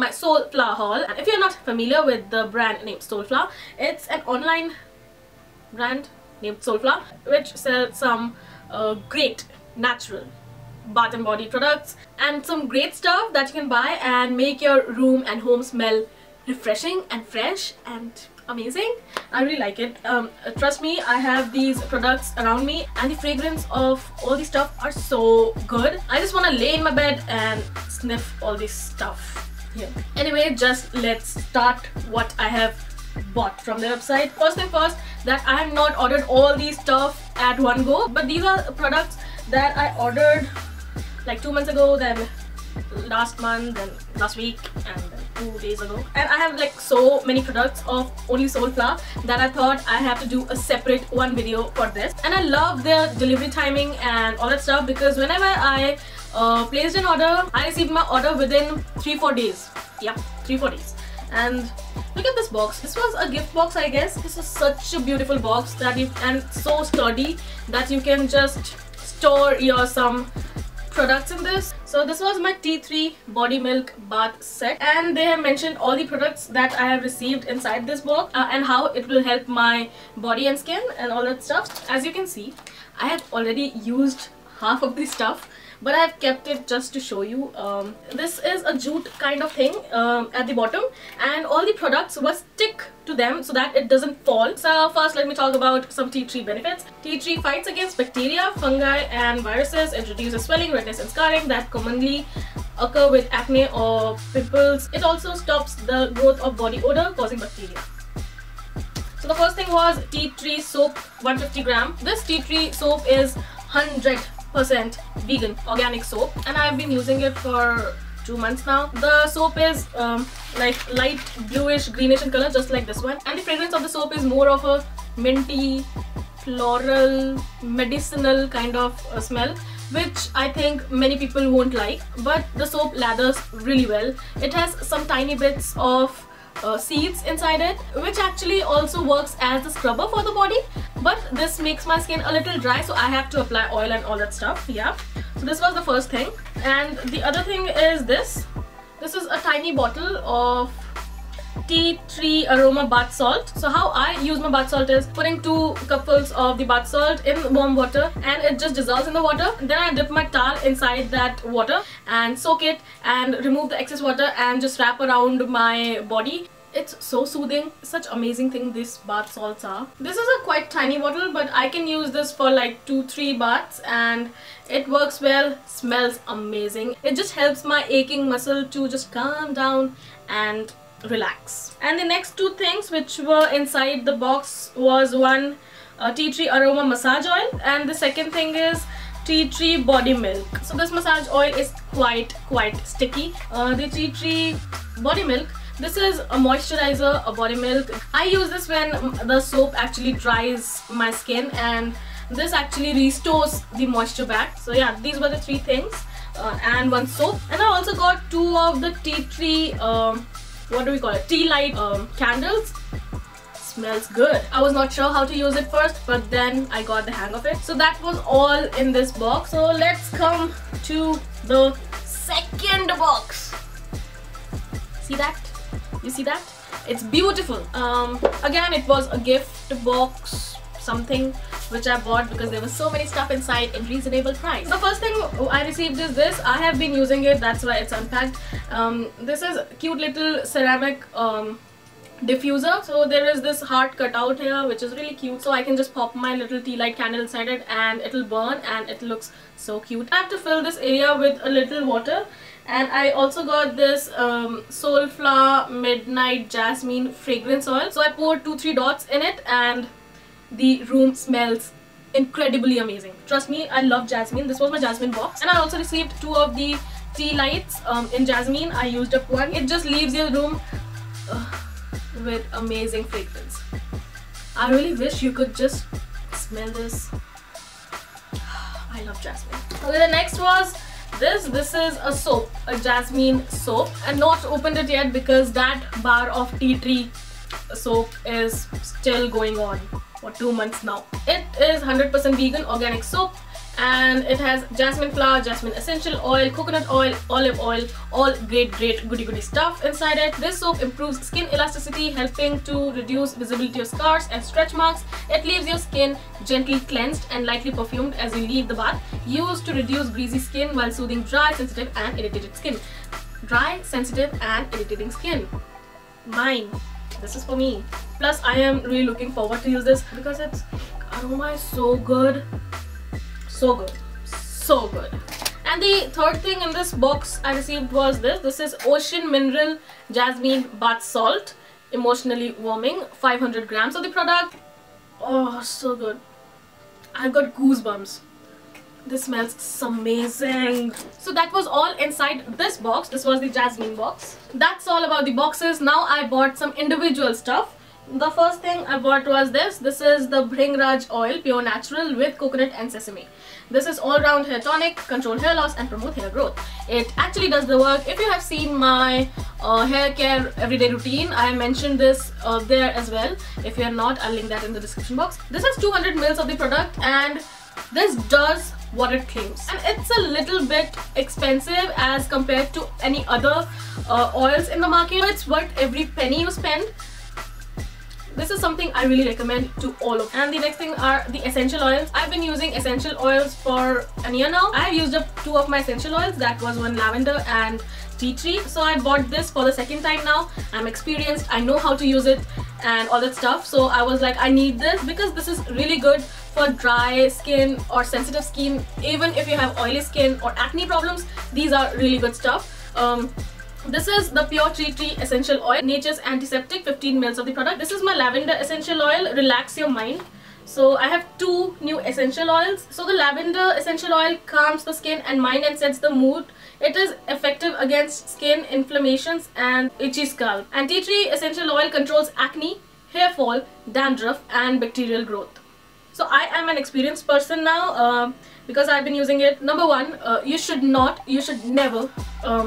my Soulflower haul. And if you're not familiar with the brand named Soulflower, it's an online brand named Soulflower which sells some great natural bath and body products and some great stuff that you can buy and make your room and home smell refreshing and fresh and amazing. I really like it. Trust me, I have these products around me and the fragrance of all these stuff are so good. I just want to lay in my bed and sniff all this stuff here. Anyway, just let's start what I have bought from the website. First thing first, that I have not ordered all these stuff at one go, but these are products that I ordered like 2 months ago, then last month, then last week, and then 2 days ago. And I have like so many products of only Soulflower that I thought I have to do a separate one video for this. And I love their delivery timing and all that stuff, because whenever I placed an order, I received my order within 3-4 days. Yep, 3-4 days. And look at this box. This was a gift box, I guess. This is such a beautiful box that and so sturdy that you can just store your some products in this. So this was my Tea Tree body milk bath set, and they have mentioned all the products that I have received inside this box and how it will help my body and skin and all that stuff. As you can see, I have already used half of this stuff, but I have kept it just to show you. This is a jute kind of thing at the bottom, and all the products will stick to them so that it doesn't fall. So first let me talk about some tea tree benefits. Tea tree fights against bacteria, fungi and viruses, introduces swelling, redness and scarring that commonly occur with acne or pimples. It also stops the growth of body odor causing bacteria. So the first thing was tea tree soap, 150 gram. This tea tree soap is 100% vegan organic soap, and I've been using it for 2 months now. The soap is like light bluish greenish in color, just like this one, and the fragrance of the soap is more of a minty, floral, medicinal kind of smell, which I think many people won't like, but the soap lathers really well. It has some tiny bits of seeds inside it, which actually also works as a scrubber for the body, but this makes my skin a little dry, so I have to apply oil and all that stuff. Yeah, so this was the first thing. And the other thing is this is a tiny bottle of tea tree aroma bath salt. So how I use my bath salt is putting 2 cupfuls of the bath salt in warm water, and it just dissolves in the water. Then I dip my towel inside that water and soak it and remove the excess water and just wrap around my body. It's so soothing. Such amazing thing these bath salts are. This is a quite tiny bottle, but I can use this for like 2-3 baths and it works well, smells amazing. It just helps my aching muscle to just calm down and relax. And the next 2 things which were inside the box was one tea tree aroma massage oil, and the second thing is tea tree body milk. So this massage oil is quite sticky. The tea tree body milk, this is a moisturizer, a body milk. I use this when the soap actually dries my skin, and this actually restores the moisture back. So yeah, these were the 3 things, and 1 soap. And I also got 2 of the tea tree what do we call it, tea light candles. Smells good. I was not sure how to use it first, but then I got the hang of it. So that was all in this box. So let's come to the second box. See that? You see that? It's beautiful. Again, it was a gift box something which I bought because there was so many stuff inside in reasonable price. The first thing I received is this. I have been using it, that's why it's unpacked. This is a cute little ceramic diffuser. So there is this heart cut out here which is really cute, so I can just pop my little tea light candle inside it and it'll burn and it looks so cute. I have to fill this area with a little water, and I also got this Soulflower Midnight Jasmine fragrance oil. So I poured 2-3 dots in it and the room smells incredibly amazing. Trust me, I love jasmine. This was my jasmine box, and I also received 2 of the tea lights in jasmine. I used up 1. It just leaves your room with amazing fragrance. I really wish you could just smell this. I love jasmine. Okay, the next was this is a soap, a jasmine soap, and not opened it yet because that bar of tea tree soap is still going on for 2 months now. It is 100% vegan organic soap, and it has jasmine flower, jasmine essential oil, coconut oil, olive oil, all great goody stuff inside it. This soap improves skin elasticity, helping to reduce visibility of scars and stretch marks. It leaves your skin gently cleansed and lightly perfumed as you leave the bath, used to reduce greasy skin while soothing dry, sensitive and irritated skin. Dry, sensitive and irritating skin. Mine. This is for me. Plus I am really looking forward to use this because its aroma is so good. So good. So good. And the third thing in this box I received was this. This is Ocean Mineral Jasmine Bath Salt. Emotionally warming. 500 grams of the product. Oh, so good. I've got goosebumps. This smells amazing. So that was all inside this box. This was the jasmine box. That's all about the boxes. Now I bought some individual stuff. The first thing I bought was this. This is the Bhringraj oil, pure natural with coconut and sesame. This is all-round hair tonic, control hair loss and promote hair growth. It actually does the work. If you have seen my hair care everyday routine, I mentioned this there as well. If you are not, I'll link that in the description box. This has 200 ml of the product and this does what it claims. And it's a little bit expensive as compared to any other oils in the market. It's worth every penny you spend. This is something I really recommend to all of you. And the next thing are the essential oils. I've been using essential oils for a year now. I have used up 2 of my essential oils. That was one lavender and tea tree. So I bought this for the second time now. I'm experienced. I know how to use it and all that stuff. So I was like, I need this because this is really good for dry skin or sensitive skin. Even if you have oily skin or acne problems, these are really good stuff. This is the Pure Tea Tree Essential Oil, Nature's Antiseptic, 15 ml of the product. This is my Lavender Essential Oil, Relax Your Mind. So I have 2 new essential oils. So the Lavender Essential Oil calms the skin and mind and sets the mood. It is effective against skin inflammations and itchy scalp. And Tea Tree Essential Oil controls acne, hair fall, dandruff and bacterial growth. So I am an experienced person now because I've been using it. Number 1, you should never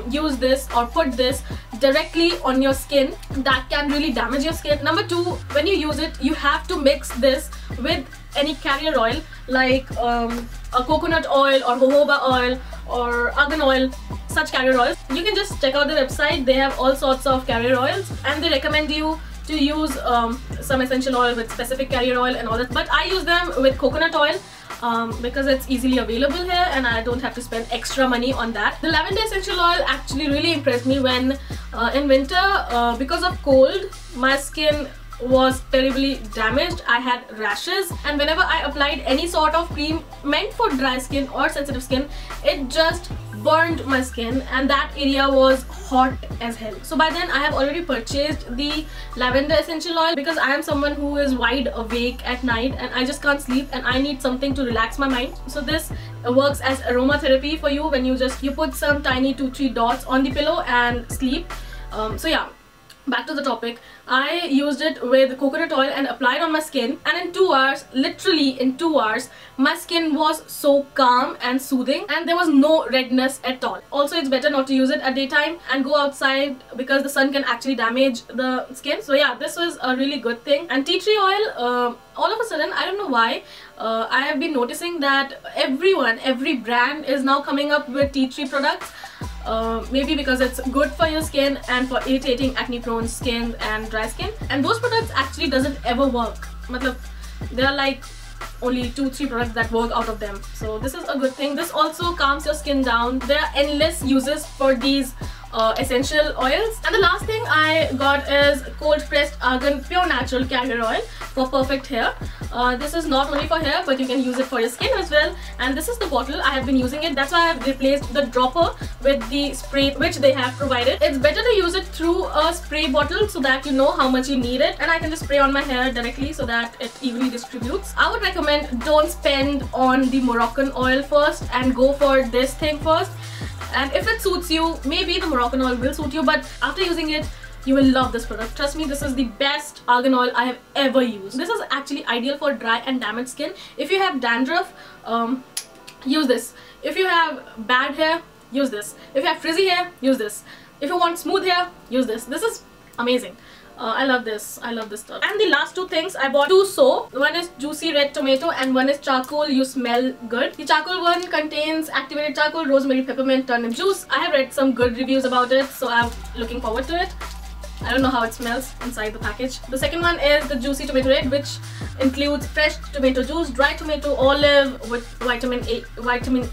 use this or put this directly on your skin. That can really damage your skin. Number 2, when you use it, you have to mix this with any carrier oil like a coconut oil or jojoba oil or argan oil, such carrier oils. You can just check out their website. They have all sorts of carrier oils and they recommend you to use some essential oil with specific carrier oil and all that, but I use them with coconut oil because it's easily available here and I don't have to spend extra money on that. The lavender essential oil actually really impressed me when in winter, because of cold, my skin was terribly damaged. I had rashes and whenever I applied any sort of cream meant for dry skin or sensitive skin, it just burned my skin and that area was hot as hell. So by then I have already purchased the lavender essential oil because I am someone who is wide awake at night and I just can't sleep and I need something to relax my mind. So this works as aromatherapy for you when you put some tiny 2-3 dots on the pillow and sleep. So yeah, back to the topic. I used it with coconut oil and applied on my skin and in 2 hours, literally in 2 hours, my skin was so calm and soothing and there was no redness at all. Also, it's better not to use it at daytime and go outside because the sun can actually damage the skin. So yeah, this was a really good thing. And tea tree oil, all of a sudden, I don't know why, I have been noticing that every brand is now coming up with tea tree products. Maybe because it's good for your skin and for irritating acne prone skin and dry skin, and those products actually doesn't ever work. There are like only 2-3 products that work out of them, so this is a good thing. This also calms your skin down. There are endless uses for these essential oils. And the last thing I got is cold pressed argan pure natural carrier oil for perfect hair. This is not only for hair but you can use it for your skin as well, and this is the bottle. I have been using it. That's why I have replaced the dropper with the spray which they have provided. It's better to use it through a spray bottle so that you know how much you need it, and I can just spray on my hair directly so that it evenly distributes. I would recommend don't spend on the Moroccan oil first and go for this thing first. And if it suits you, maybe the Moroccan oil will suit you, but after using it, you will love this product. Trust me, this is the best argan oil I have ever used. This is actually ideal for dry and damaged skin. If you have dandruff, use this. If you have bad hair, use this. If you have frizzy hair, use this. If you want smooth hair, use this. This is amazing. I love this stuff. And the last two things I bought, two soap. One is juicy red tomato and one is charcoal you smell good. The charcoal one contains activated charcoal, rosemary, peppermint, turnip juice. I have read some good reviews about it, so I'm looking forward to it. I don't know how it smells inside the package. The second one is the juicy tomato red, which includes fresh tomato juice, dry tomato, olive with vitamin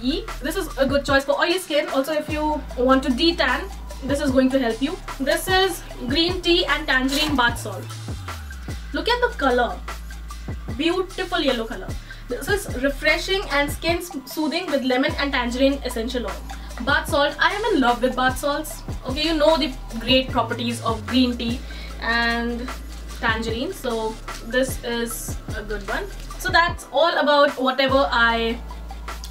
E. This is a good choice for oily skin. Also, if you want to detan, this is going to help you. This is green tea and tangerine bath salt. Look at the color. Beautiful yellow color. This is refreshing and skin soothing with lemon and tangerine essential oil. Bath salt. I am in love with bath salts. Okay, you know the great properties of green tea and tangerine, so this is a good one. So that's all about whatever I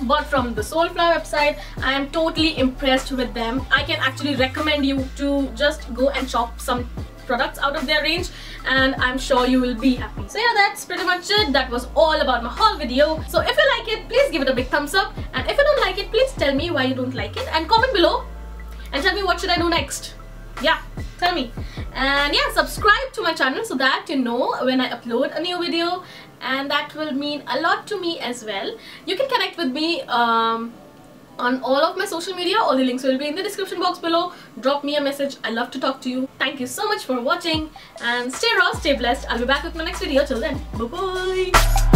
bought from the Soulflower website. I am totally impressed with them. I can actually recommend you to just go and shop some products out of their range, and I'm sure you will be happy. So yeah, that's pretty much it. That was all about my haul video. So if you like it, please give it a big thumbs up, and if you don't like it, please tell me why you don't like it and comment below and tell me what should I do next. Yeah, tell me. And yeah, subscribe to my channel so that you know when I upload a new video, and that will mean a lot to me as well. You can connect with me on all of my social media. All the links will be in the description box below. Drop me a message. I love to talk to you. Thank you so much for watching, and stay raw, stay blessed. I'll be back with my next video. Till then, bye bye.